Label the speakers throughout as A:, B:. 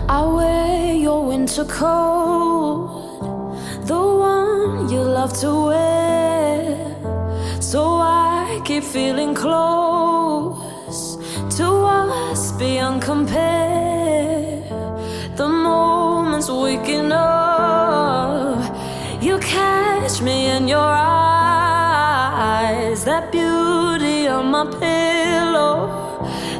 A: I wear your winter coat, the one you love to wear, so I keep feeling close to us beyond compare. The moments waking up, you catch me in your eyes, that beauty on my pillow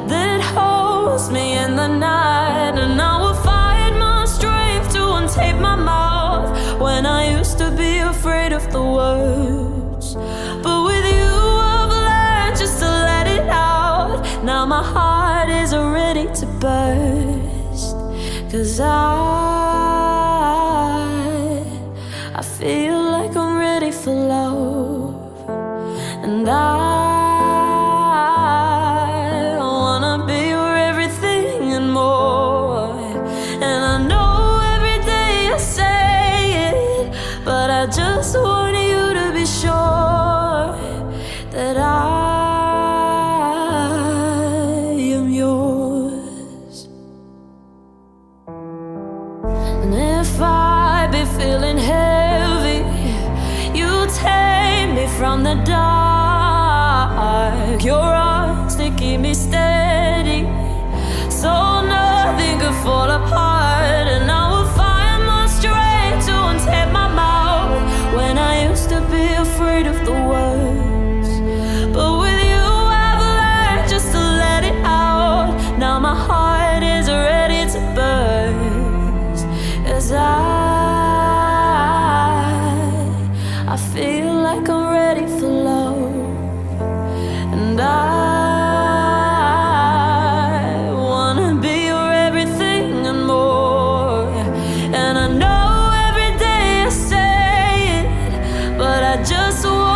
A: that holds me in the night. And I will find my strength to untape my mouth when I used to be afraid of the words. But with you I've learned just to let it out. Now my heart is ready to burst, 'cause I feel like I'm ready for love. And I wanna be your everything and more. And I know every day I say it, but I just want you to be sure that I am yours. And if I be feeling heavy, you take me from the dark. Your arms, they keep me steady, so nothing could fall apart. And I will find my strength to untape my mouth when I used to be afraid of the words. But with you I've learned just to let it out. Now my heart is ready to burst, 'cause I feel like I'm ready for love. And I wanna be your everything and more. And I know every day I say it, but I just want